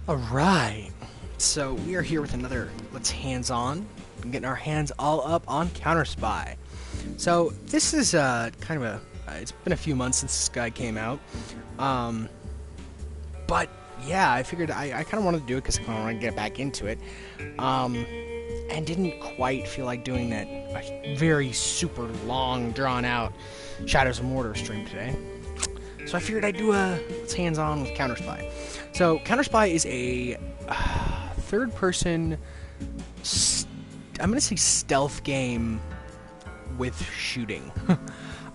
Alright, so we are here with another Let's Hands On, getting our hands all up on Counterspy. So this is kind of it's been a few months since this guy came out, but yeah, I figured I kind of wanted to do it because I kind of want to get back into it, and didn't quite feel like doing that very super long, drawn out Shadows of Mordor stream today. So I figured I'd do a Let's Hands On with Counterspy. So Counterspy is a third-person, I'm going to say stealth game with shooting.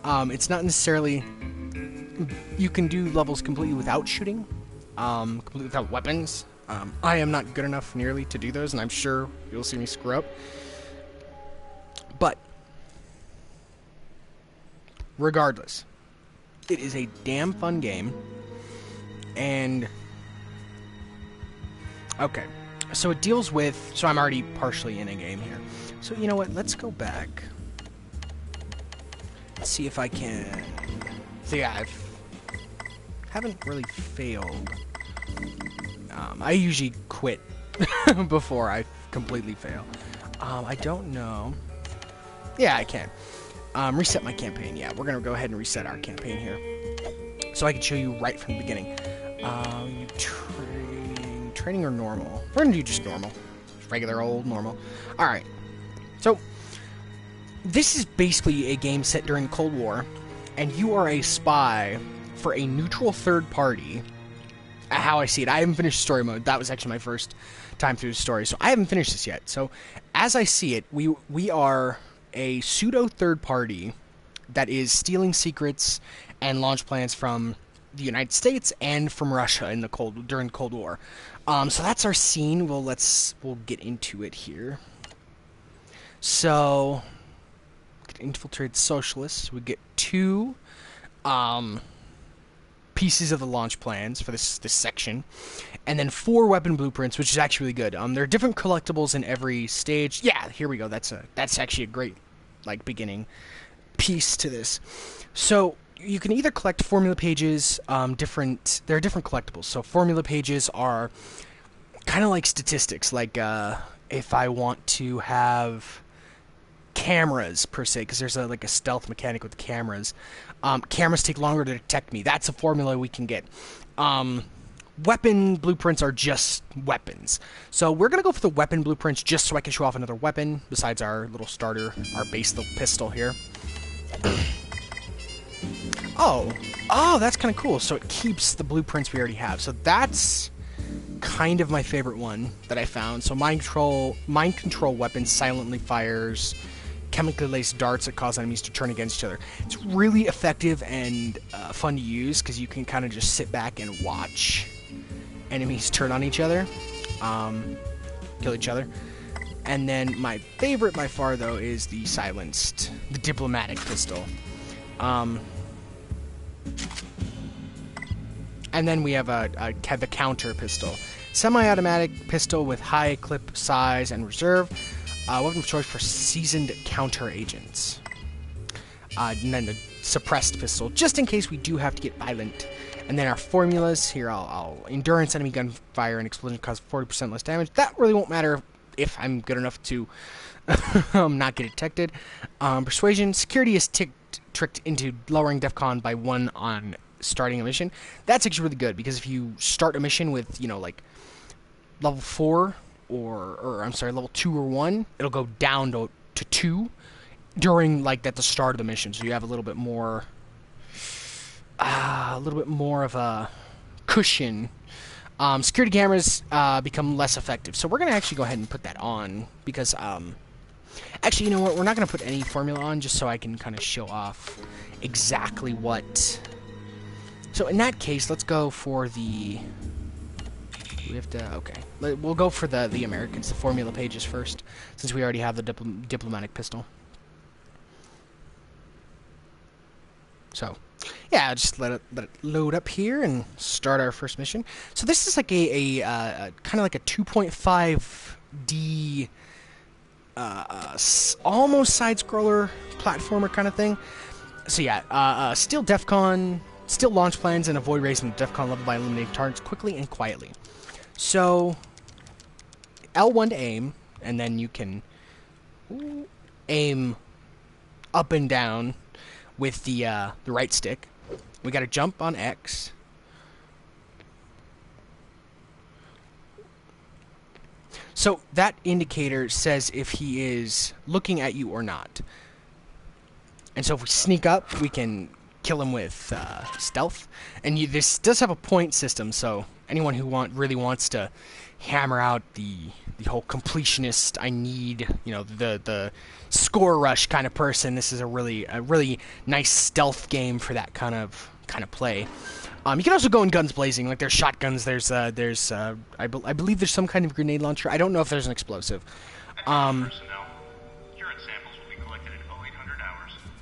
It's not necessarily, you can do levels completely without shooting, completely without weapons. I am not good enough nearly to do those, and I'm sure you'll see me screw up. But regardless, it is a damn fun game, and okay, so it deals with, so I'm already partially in a game here. So you know what, let's go back. Let's see if I can, so yeah, haven't really failed. I usually quit before I completely fail. I don't know. Yeah, I can. Reset my campaign. Yeah, we're going to go ahead and reset our campaign here, so I can show you right from the beginning. Training or normal? We're going to do just normal. Regular old normal. Alright. So, this is basically a game set during the Cold War, and you are a spy for a neutral third party. How I see it. I haven't finished story mode. That was actually my first time through the story, so I haven't finished this yet. So, as I see it, we are a pseudo third party that is stealing secrets and launch plans from the United States and from Russia in the during the Cold War. So that's our scene. We'll get into it here. So, infiltrate socialists. We get two pieces of the launch plans for this section, and then 4 weapon blueprints, which is actually really good. There are different collectibles in every stage. Yeah, here we go. That's actually a great beginning piece to this. So you can either collect formula pages. There are different collectibles. So formula pages are kind of like statistics. Like if I want to have cameras per se, because there's a stealth mechanic with cameras. Cameras take longer to detect me. That's a formula we can get. Weapon blueprints are just weapons. So we're going to go for the weapon blueprints just so I can show off another weapon besides our little starter, our base little pistol here. Oh, that's kind of cool. So it keeps the blueprints we already have. So that's kind of my favorite one that I found. So mind control weapon silently fires chemically laced darts that cause enemies to turn against each other. It's really effective and fun to use because you can kind of just sit back and watch enemies turn on each other, kill each other. And then my favorite by far though is the diplomatic pistol. And then we have the counter pistol, semi-automatic pistol with high clip size and reserve. Weapon of choice for seasoned counter agents. And then the suppressed pistol, just in case we do have to get violent. And then our formulas here, I'll endurance, enemy gunfire, and explosion cause 40% less damage. That really won't matter if I'm good enough to not get detected. Persuasion, security is tricked into lowering DEFCON by 1 on starting a mission. That's actually really good because if you start a mission with, level 4, or I'm sorry, level 2 or 1, it'll go down to 2 during at the start of the mission. So you have a little bit more of a cushion. Security cameras become less effective. So we're gonna actually go ahead and put that on because actually, you know what? We're not gonna put any formula on just so I can kind of show off exactly what. So in that case, let's go for the. We have to, okay. We'll go for the Americans, the formula pages first, since we already have the diplomatic pistol. So, yeah, just let it load up here and start our first mission. So this is like a kind of like a 2.5D, almost side-scroller platformer kind of thing. So yeah, steal DEFCON, steal launch plans, and avoid raising the DEFCON level by eliminating targets quickly and quietly. So, L1 to aim, and then you can aim up and down with the right stick. We got to jump on X. So that indicator says if he is looking at you or not. And so if we sneak up, we can kill him with stealth. And this does have a point system, so anyone who really wants to hammer out the whole completionist, I need, you know, the score rush kind of person, this is a really nice stealth game for that kind of play. You can also go in guns blazing, like there's shotguns, there's I believe there's some kind of grenade launcher. I don't know if there's an explosive.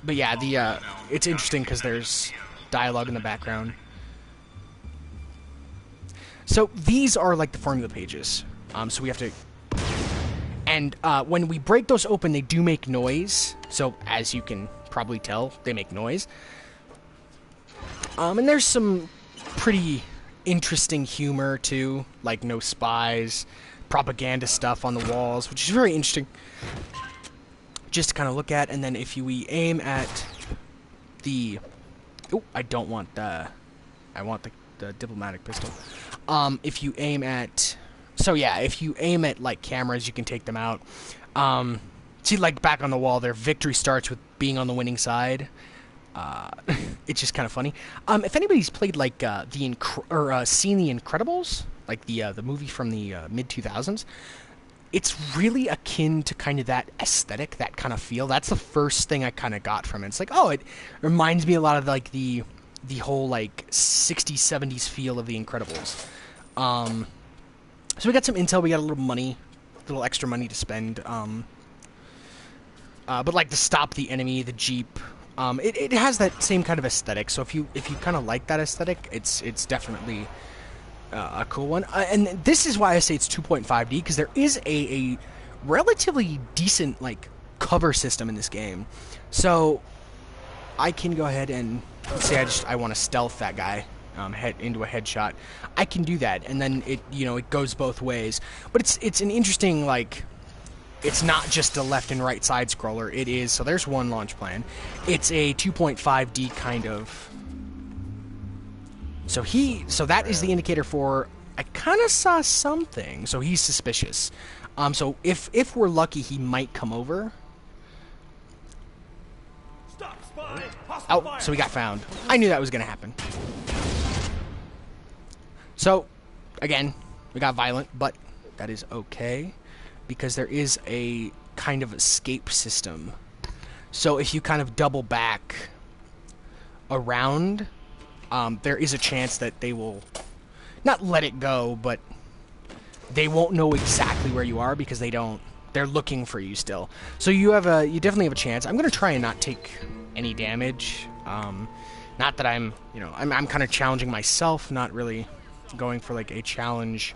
But yeah, it's interesting because there's dialogue in the background. So these are like the formula pages. So we have to, and when we break those open, they do make noise. So as you can probably tell, they make noise. And there's some pretty interesting humor too, like no spies, propaganda stuff on the walls, which is very interesting just to kind of look at. And then if we aim at the, oh, I don't want the, I want the diplomatic pistol. If you aim at, so yeah, if you aim at like cameras, you can take them out. See, like back on the wall there, victory starts with being on the winning side. It's just kind of funny. If anybody's played like seen The Incredibles, like the movie from the mid 2000s, it's really akin to kind of that aesthetic, that kind of feel. That's the first thing I kind of got from it. It's like, oh, it reminds me a lot of like the whole like 60s 70s feel of The Incredibles. So we got some intel. We got a little money, a little extra money to spend. But like to stop the enemy, the jeep. It has that same kind of aesthetic. So if you kind of like that aesthetic, it's definitely a cool one. And this is why I say it's 2.5D, because there is a relatively decent like cover system in this game. So I can go ahead and say I want to stealth that guy, head into a headshot. I can do that, and then it goes both ways. But it's an interesting, like, it's not just a left and right side scroller. It is, so there's one launch plan. It's a 2.5D kind of. So that is the indicator for, I kind of saw something. So he's suspicious. So if we're lucky, he might come over. Stop, spy! Oh, so we got found. I knew that was going to happen. So, again, we got violent, but that is okay, because there is a kind of escape system. So if you kind of double back around, there is a chance that they will not let it go, but they won't know exactly where you are, because they're looking for you still. So you definitely have a chance. I'm going to try and not take any damage. Not that I'm kind of challenging myself, not really going for like a challenge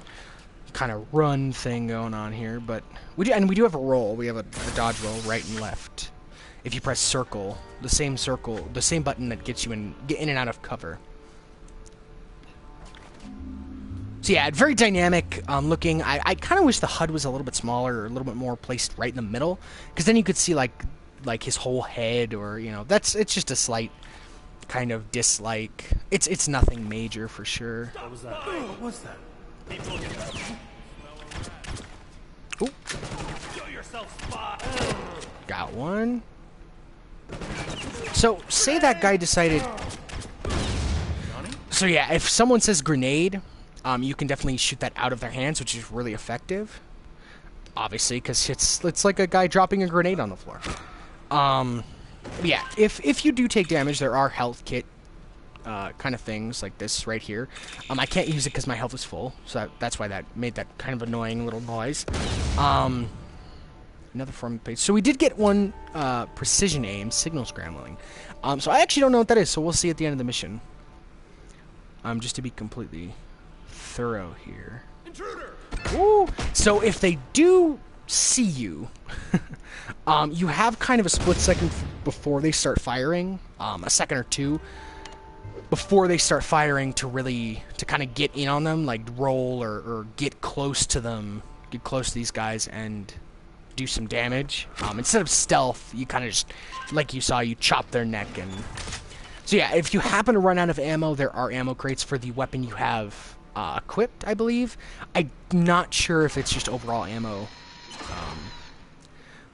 kind of run thing going on here, but we do have a roll. We have a dodge roll, right and left. If you press circle, the same button that gets you in and out of cover. So yeah, very dynamic looking. I kind of wish the HUD was a little bit smaller, or a little bit more placed right in the middle, because then you could see like his whole head, or it's just a slight kind of dislike. It's nothing major for sure. What was that? What was that? Ooh. Show yourself, spy! Got one. So say that guy decided. So yeah, if someone says grenade, you can definitely shoot that out of their hands, which is really effective. Obviously, because it's like a guy dropping a grenade on the floor. Yeah, if you do take damage, there are health kit kind of things like this right here. I can't use it because my health is full, so that's why that made that kind of annoying little noise. Another form of page. So we did get one precision aim, signal scrambling. So I actually don't know what that is, so we'll see at the end of the mission. Just to be completely thorough here. Intruder! Ooh. So if they do see you, you have kind of a split second before they start firing, a second or two, before they start firing to kind of get in on them, like roll or get close to them, get close to these guys and do some damage. Instead of stealth, you kind of just, like you saw, you chop their neck. And so yeah, if you happen to run out of ammo, there are ammo crates for the weapon you have equipped, I believe. I'm not sure if it's just overall ammo.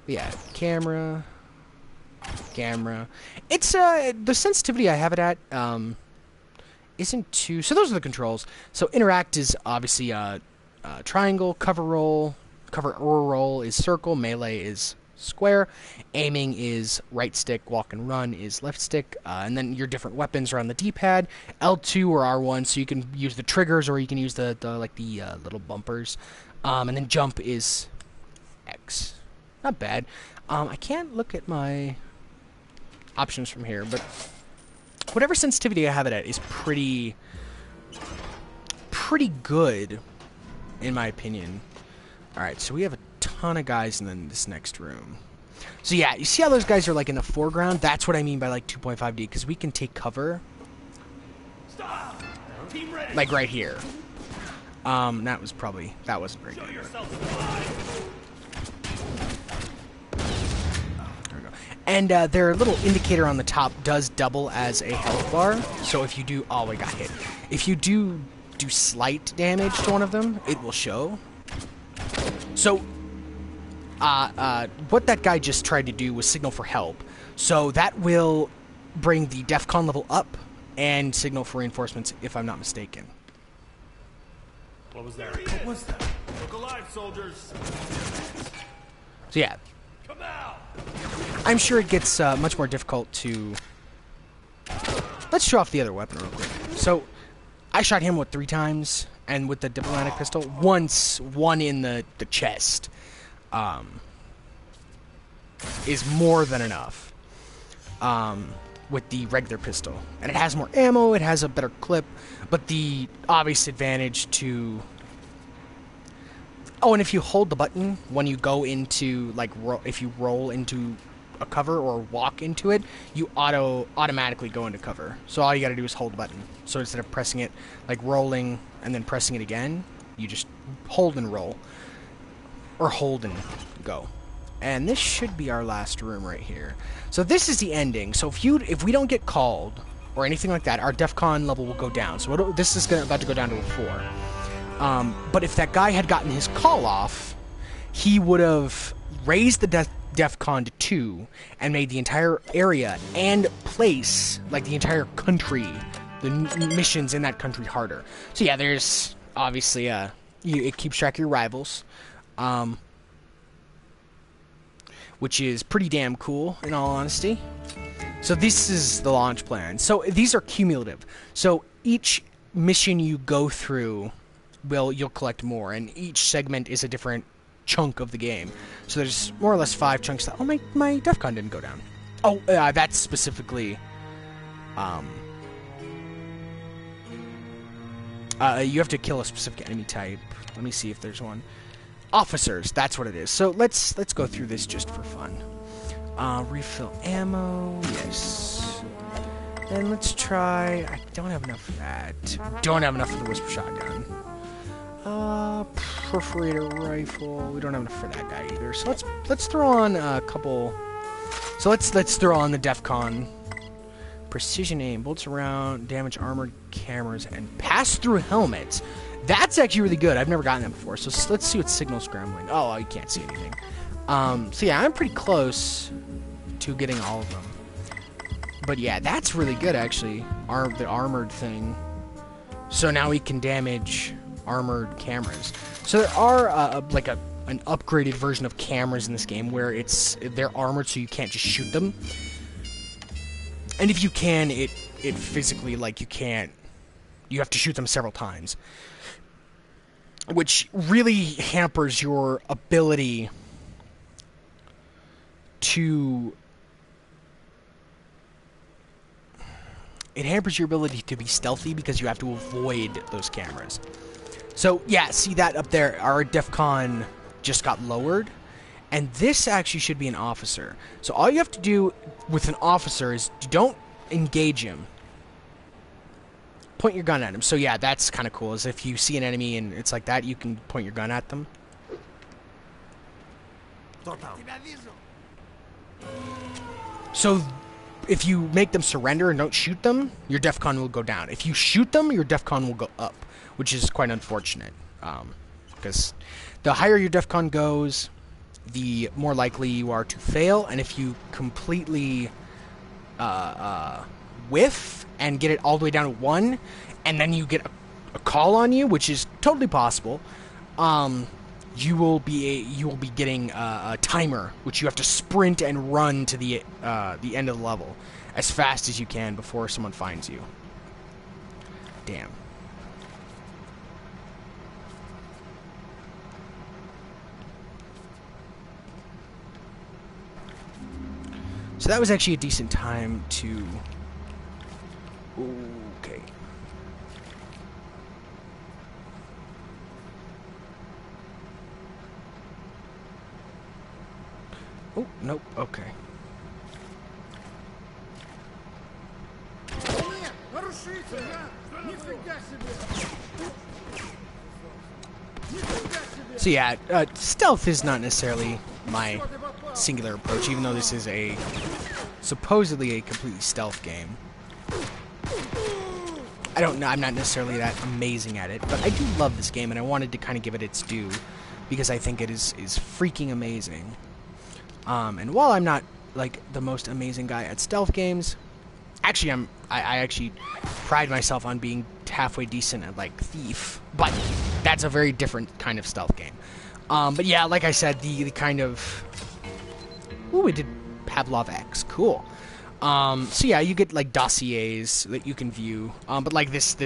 Yeah, camera. It's the sensitivity I have it at isn't too. So those are the controls. So interact is obviously triangle, cover or roll is circle, melee is square, aiming is right stick, walk and run is left stick, and then your different weapons are on the D-pad, L2 or R1, so you can use the triggers or you can use the little bumpers, and then jump is X. Not bad. I can't look at my options from here, but whatever sensitivity I have it at is pretty good, in my opinion. Alright, so we have a ton of guys in this next room. So yeah, you see how those guys are like in the foreground? That's what I mean by like 2.5D, because we can take cover. Stop! Team ready. Like right here. That wasn't very good. And their little indicator on the top does double as a health bar. So if you do... Oh, I got hit. If you do slight damage to one of them, it will show. So, what that guy just tried to do was signal for help. So that will bring the DEFCON level up and signal for reinforcements, if I'm not mistaken. What was that? What was that? Look alive, soldiers. So yeah. Come out. I'm sure it gets much more difficult to... Let's show off the other weapon real quick. So, I shot him, 3 times? And with the diplomatic pistol, one in the chest is more than enough with the regular pistol. And it has more ammo, it has a better clip, but the obvious advantage to... Oh, and if you hold the button when you go into, like, if you roll into a cover or walk into it, you automatically go into cover. So all you gotta do is hold the button. So instead of pressing it, like rolling and then pressing it again, you just hold and roll. Or hold and go. And this should be our last room right here. So this is the ending. So if we don't get called or anything like that, our DEFCON level will go down. So this is about to go down to a 4. But if that guy had gotten his call off, he would have raised the DEFCON to 2 and made the entire area and place, like the entire country, the missions in that country harder. So yeah, there's obviously it keeps track of your rivals, which is pretty damn cool in all honesty. So this is the launch plan. So these are cumulative. So each mission you go through, you'll collect more, and each segment is a different chunk of the game. So there's more or less 5 chunks that... Oh, my DEFCON didn't go down. Oh, that's specifically... you have to kill a specific enemy type. Let me see if there's one. Officers, that's what it is. So let's go through this just for fun. Refill ammo, yes. And let's try... I don't have enough of that. Don't have enough of the Whisper Shotgun. Perforator rifle. We don't have enough for that guy either. So let's throw on a couple. So let's throw on the DEFCON. Precision aim, bolts around, damage armored cameras, and pass through helmets. That's actually really good. I've never gotten that before. So let's see what signal scrambling. Oh, you can't see anything. So yeah, I'm pretty close to getting all of them. But yeah, that's really good actually. The armored thing. So now we can damage armored cameras. So there are an upgraded version of cameras in this game where they're armored so you can't just shoot them. And if you can, it physically, like, you have to shoot them several times, which really hampers your ability to... It hampers your ability to be stealthy because you have to avoid those cameras. So, yeah, see that up there? Our DEFCON just got lowered. And this actually should be an officer. So all you have to do with an officer is you don't engage him. point your gun at him. So yeah, that's kind of cool. Is if you see an enemy and it's like that, you can point your gun at them. So if you make them surrender and don't shoot them, your DEFCON will go down. If you shoot them, your DEFCON will go up, which is quite unfortunate. Because the higher your DEFCON goes, the more likely you are to fail. And if you completely whiff and get it all the way down to 1, and then you get a call on you, which is totally possible, you will be getting a timer, which you have to sprint and run to the end of the level as fast as you can before someone finds you. Damn. So that was actually a decent time to... Okay. Oh, nope, okay. So yeah, stealth is not necessarily my singular approach, even though this is supposedly a completely stealth game. I don't know, I'm not necessarily that amazing at it, but I do love this game, and I wanted to kind of give it its due, because I think it is freaking amazing. And while I'm not, like, the most amazing guy at stealth games, actually, I actually pride myself on being halfway decent at, like, Thief, but that's a very different kind of stealth game. But yeah, like I said, the kind of... Ooh, we did Pavlov X. Cool. So yeah, you get, like, dossiers that you can view, but, like, this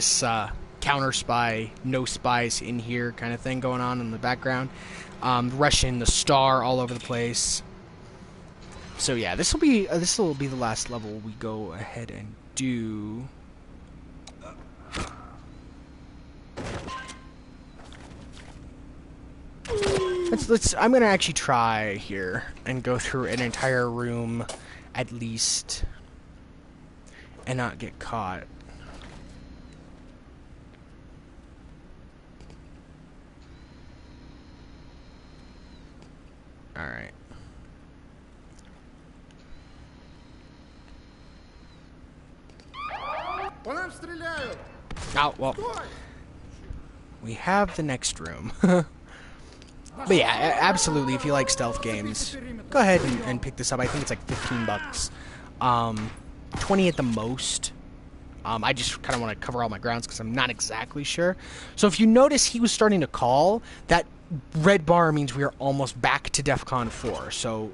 Counterspy, no spies in here kind of thing going on in the background. Russian, the star all over the place. So yeah, this will be the last level we go ahead and do. I'm gonna actually try here and go through an entire room at least and not get caught. All right. Oh, well. We have the next room. But yeah, absolutely, if you like stealth games, go ahead and pick this up. I think it's like 15 bucks. 20 at the most. I just kind of want to cover all my grounds because I'm not exactly sure. So if you notice he was starting to call, that red bar means we are almost back to DEFCON 4, so...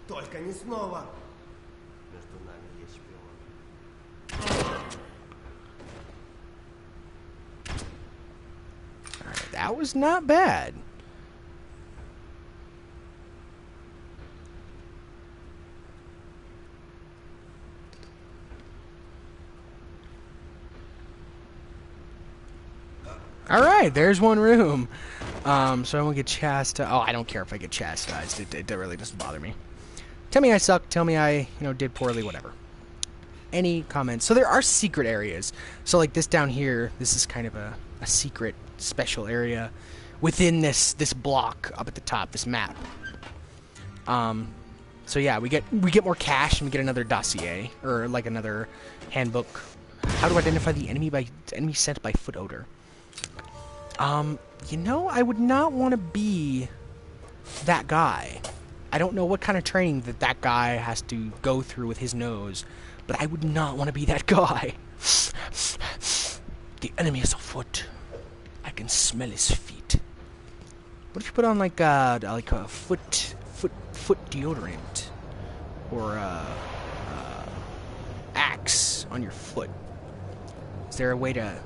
Только не снова. Между нами есть шпион. Alright, that was not bad. Alright, there's one room. So I won't get chastised. Oh, I don't care if I get chastised. It really doesn't bother me. Tell me I suck. Tell me I, did poorly. Whatever. Any comments? So there are secret areas. So like this down here, this is kind of a secret special area within this block up at the top, this map. So yeah, we get more cash and we get another dossier or like another handbook. How to identify the enemy sent by foot odor. I would not want to be that guy. I don't know what kind of training that guy has to go through with his nose, but I would not want to be that guy. The enemy is afoot. I can smell his feet. What if you put on like a foot deodorant or Axe on your foot? Is there a way to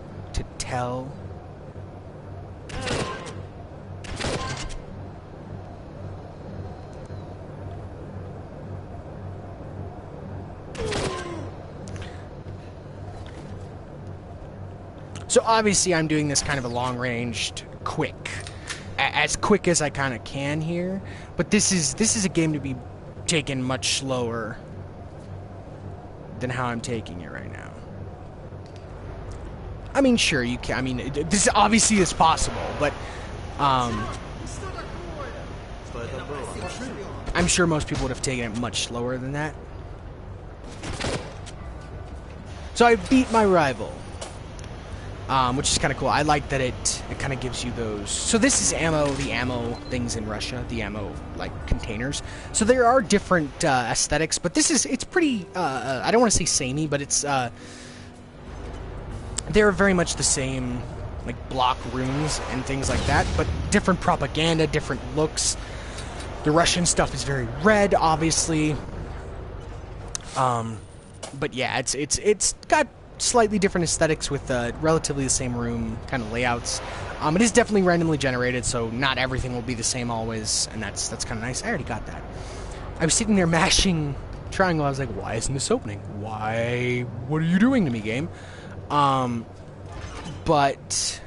tell? So obviously I'm doing this kind of a long-ranged, quick, as quick as I kind of can here. But this is a game to be taken much slower than how I'm taking it right now. I mean, sure, you can. I mean, this obviously is possible, but I'm sure most people would have taken it much slower than that. So I beat my rival, which is kind of cool. I like that it kind of gives you those. So this is ammo, the ammo things in Russia, the ammo like containers. So there are different aesthetics, but it's pretty. I don't want to say samey, but it's they're very much the same, like block rooms and things like that, but different propaganda, different looks. The Russian stuff is very red, obviously. But yeah, it's got slightly different aesthetics with relatively the same room kind of layouts. It is definitely randomly generated, so not everything will be the same always, and that's kind of nice. I already got that. I was sitting there mashing triangle. I was like, why isn't this opening? Why? What are you doing to me, game? But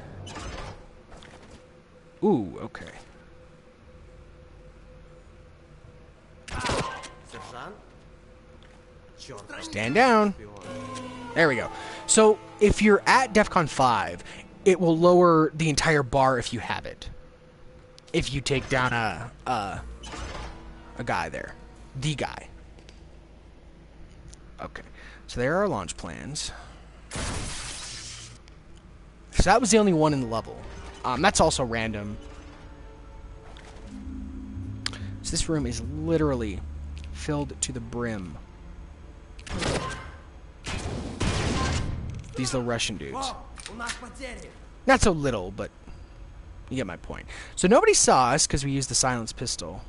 ooh, okay. Stand down. There we go. So if you're at DEFCON 5, it will lower the entire bar if you have it. If you take down a guy there. The guy. Okay. So there are our launch plans. So that was the only one in the level. That's also random. So this room is literally filled to the brim. These little Russian dudes. Not so little, but you get my point. So nobody saw us because we used the silenced pistol.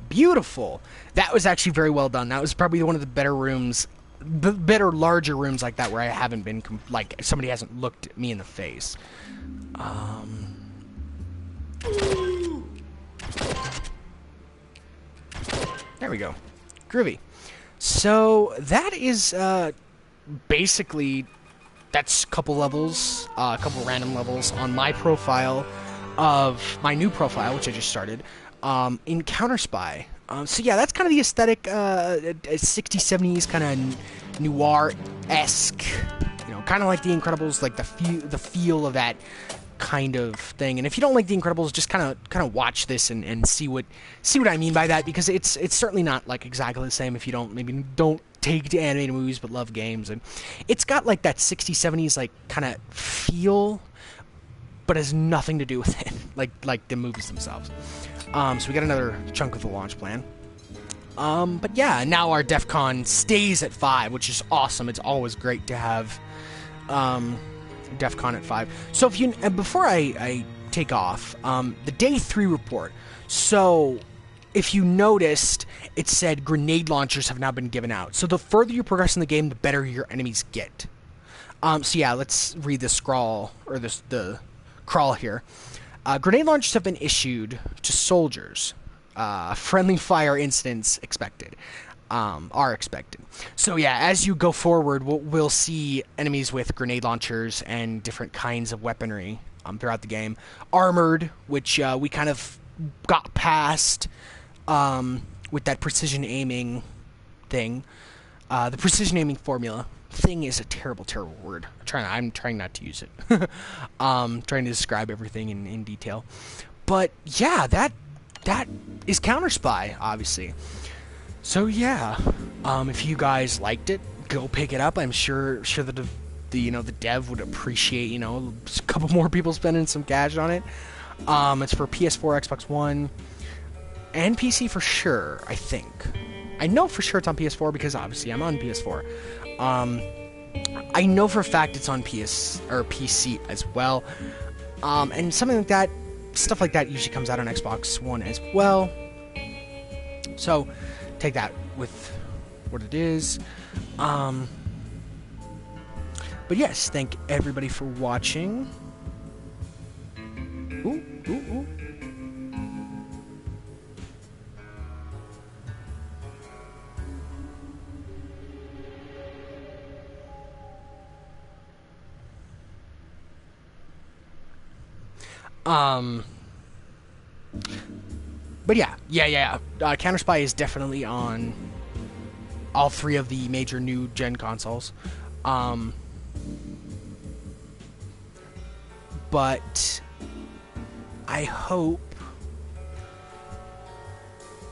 Beautiful. That was actually very well done. That was probably one of the better rooms, better larger rooms like that where I haven't been, like somebody hasn't looked at me in the face. There we go. Groovy. So that is basically, that's a couple levels, a couple random levels on my profile of my new profile, which I just started, in Counterspy. So yeah, that's kind of the aesthetic, 60s, 70s, kind of noir-esque, you know, kind of like The Incredibles, like the feel of that kind of thing. And if you don't like The Incredibles, just kind of watch this and see what I mean by that, because it's certainly not like exactly the same if you don't take to animated movies but love games. And it's got like that 60s, 70s like kind of feel, but has nothing to do with it, like the movies themselves. So we got another chunk of the launch plan. But yeah, now our DEF CON stays at 5, which is awesome. It's always great to have DEF CON at 5. So if you before I take off, the day 3 report. So if you noticed, it said grenade launchers have now been given out. So the further you progress in the game, the better your enemies get. So yeah, let's read the scrawl or the crawl here. Grenade launchers have been issued to soldiers. Friendly fire incidents expected. Are expected. So yeah, as you go forward, we'll see enemies with grenade launchers and different kinds of weaponry throughout the game. Armored, which we kind of got past with that precision aiming thing. The precision aiming formula. Thing is a terrible, terrible word. I'm trying not to use it. Trying to describe everything in detail. But yeah, that is Counterspy, obviously. So yeah, if you guys liked it, go pick it up. I'm sure that the dev would appreciate a couple more people spending some cash on it. It's for PS4, Xbox One, and PC for sure. I think. I know for sure it's on PS4 because obviously I'm on PS4. I know for a fact it's on PS or PC as well. And something like that, stuff like that usually comes out on Xbox One as well. So take that with what it is. But yes, thank everybody for watching. Ooh, ooh, ooh. But yeah. Counterspy is definitely on all three of the major new gen consoles. But I hope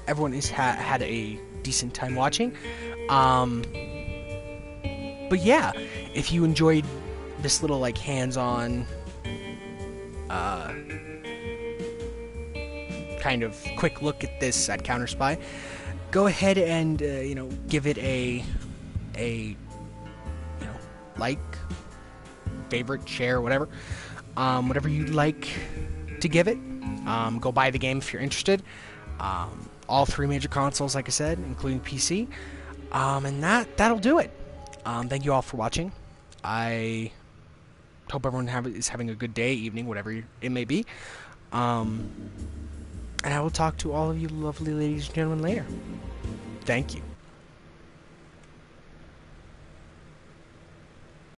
everyone has had a decent time watching. But yeah, if you enjoyed this little like hands-on kind of quick look at this at Counterspy, go ahead and give it a like, favorite, share, whatever, whatever you'd like to give it. Go buy the game if you're interested. All three major consoles, like I said, including PC. And that'll do it. Thank you all for watching. I hope everyone is having a good day, evening, whatever it may be. And I will talk to all of you lovely ladies and gentlemen later. Thank you.